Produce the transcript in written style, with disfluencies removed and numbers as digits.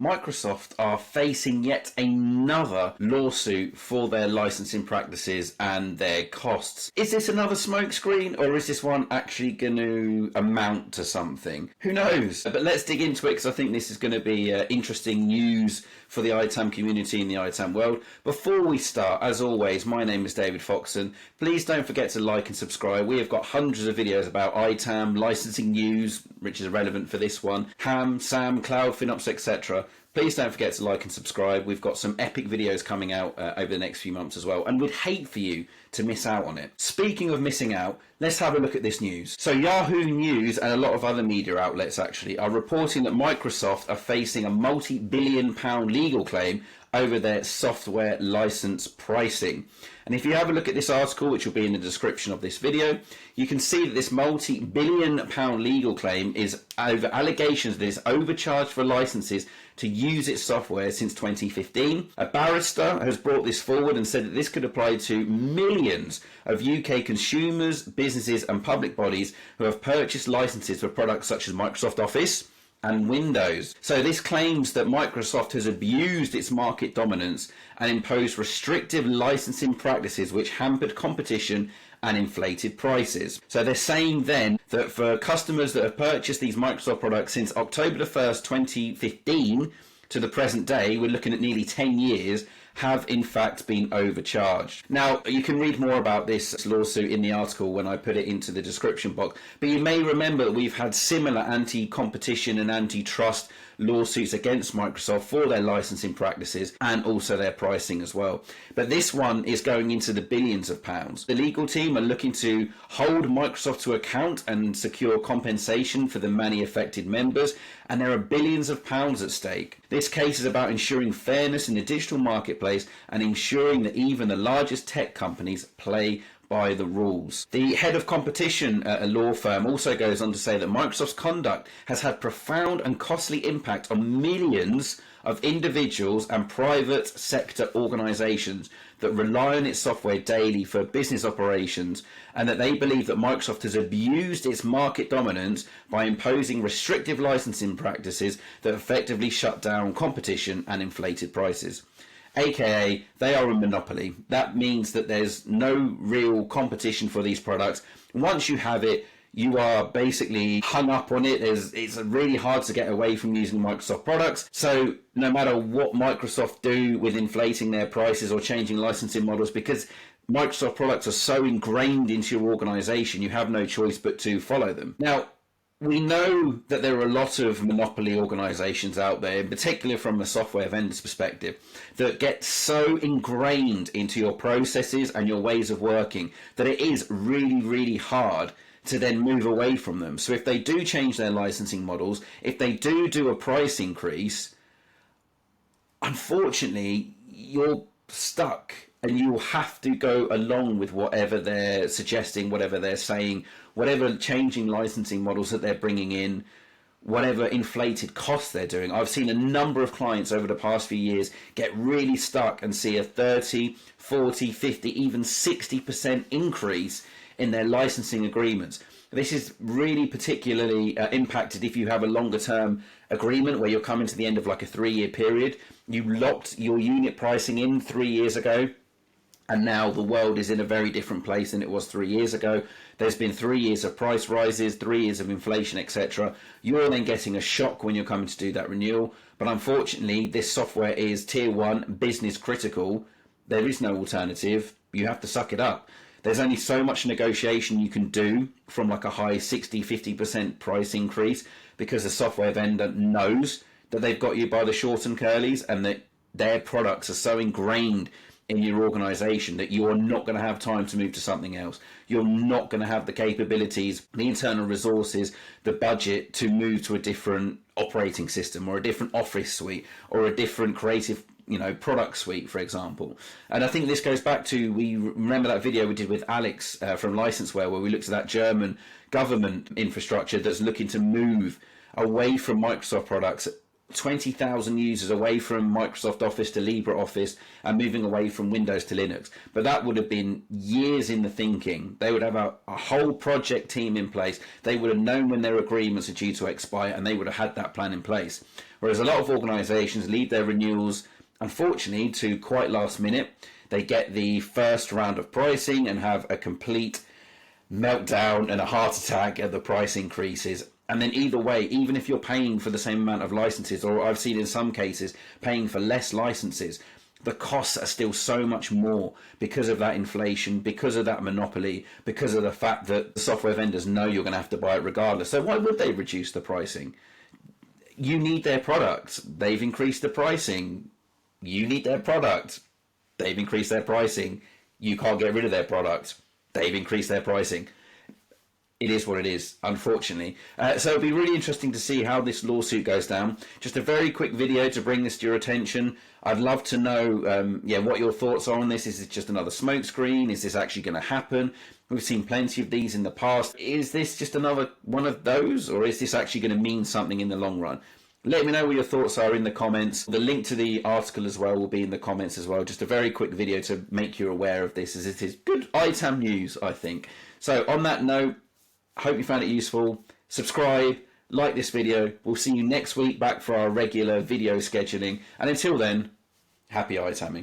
Microsoft are facing yet another lawsuit for their licensing practices and their costs. Is this another smokescreen, or is this one actually going to amount to something? Who knows? But let's dig into it, because I think this is going to be interesting news for the ITAM community and the ITAM world. Before we start, as always, my name is David Foxen. Please don't forget to like and subscribe. We have got hundreds of videos about ITAM, licensing news, which is relevant for this one, HAM, SAM, Cloud, FinOps, etc. Please don't forget to like and subscribe. We've got some epic videos coming out over the next few months as well, and we'd hate for you to miss out on it. Speaking of missing out, let's have a look at this news. So Yahoo News and a lot of other media outlets actually are reporting that Microsoft are facing a multi-billion-pound legal claim over their software license pricing. And if you have a look at this article, which will be in the description of this video, you can see that this multi-billion-pound legal claim is over allegations that it's overcharged for licenses to use its software since 2015. A barrister has brought this forward and said that this could apply to millions of UK consumers, businesses and public bodies who have purchased licenses for products such as Microsoft Office and Windows. So this claims that Microsoft has abused its market dominance and imposed restrictive licensing practices which hampered competition and inflated prices. So they're saying then that for customers that have purchased these Microsoft products since October the 1st, 2015 to the present day, we're looking at nearly 10 years, have in fact been overcharged. Now, you can read more about this lawsuit in the article when I put it into the description box, but you may remember that we've had similar anti-competition and antitrust lawsuits against Microsoft for their licensing practices and also their pricing as well. But this one is going into the billions of pounds. The legal team are looking to hold Microsoft to account and secure compensation for the many affected members, and there are billions of pounds at stake. This case is about ensuring fairness in the digital marketplace and ensuring that even the largest tech companies play by the rules. The head of competition at a law firm also goes on to say that Microsoft's conduct has had profound and costly impact on millions of individuals and private sector organisations that rely on its software daily for business operations, and that they believe that Microsoft has abused its market dominance by imposing restrictive licensing practices that effectively shut down competition and inflated prices. AKA, they are a monopoly. That means that there's no real competition for these products. Once you have it, you are basically hung up on it. It's really hard to get away from using Microsoft products. So no matter what Microsoft do with inflating their prices or changing licensing models, because Microsoft products are so ingrained into your organization, you have no choice but to follow them. Now, we know that there are a lot of monopoly organisations out there, in particular from a software vendor's perspective, that get so ingrained into your processes and your ways of working that it is really, really hard to then move away from them. So if they do change their licensing models, if they do a price increase, unfortunately, you're stuck. And you will have to go along with whatever they're suggesting, whatever they're saying, whatever changing licensing models that they're bringing in, whatever inflated costs they're doing. I've seen a number of clients over the past few years get really stuck and see a 30, 40, 50, even 60% increase in their licensing agreements. This is really particularly impacted if you have a longer term agreement where you're coming to the end of like a 3-year period. You locked your unit pricing in 3 years ago, and now the world is in a very different place than it was 3 years ago. There's been 3 years of price rises, 3 years of inflation, etc. You're then getting a shock when you're coming to do that renewal. But unfortunately, this software is tier 1, business critical. There is no alternative. You have to suck it up. There's only so much negotiation you can do from like a high 60, 50% price increase, because the software vendor knows that they've got you by the short and curlies, and that their products are so ingrained in your organization that you are not going to have time to move to something else. You're not going to have the capabilities, the internal resources, the budget to move to a different operating system or a different office suite or a different creative product suite, for example. And I think this goes back to, we remember that video we did with Alex from Licenseware, where we looked at that German government infrastructure that's looking to move away from Microsoft products 20,000 users away from Microsoft Office to LibreOffice and moving away from Windows to Linux. But that would have been years in the thinking. They would have a whole project team in place. They would have known when their agreements are due to expire, and they would have had that plan in place. Whereas a lot of organizations leave their renewals, unfortunately, to quite last minute. They get the first round of pricing and have a complete meltdown and a heart attack at the price increases. And then either way, even if you're paying for the same amount of licenses, or I've seen in some cases paying for less licenses, the costs are still so much more because of that inflation, because of that monopoly, because of the fact that the software vendors know you're going to have to buy it regardless. So why would they reduce the pricing? You need their product. They've increased the pricing. You need their product. They've increased their pricing. You can't get rid of their product. They've increased their pricing. It is what it is, unfortunately. So it'll be really interesting to see how this lawsuit goes down. Just a very quick video to bring this to your attention. I'd love to know what your thoughts are on this. Is it just another smokescreen? Is this actually going to happen? We've seen plenty of these in the past. Is this just another one of those, or is this actually going to mean something in the long run? Let me know what your thoughts are in the comments. The link to the article as well will be in the comments as well. Just a very quick video to make you aware of this, as it is good ITAM news, I think. So on that note, I hope you found it useful. Subscribe, like this video. We'll see you next week back for our regular video scheduling. And until then, happy ITAMing.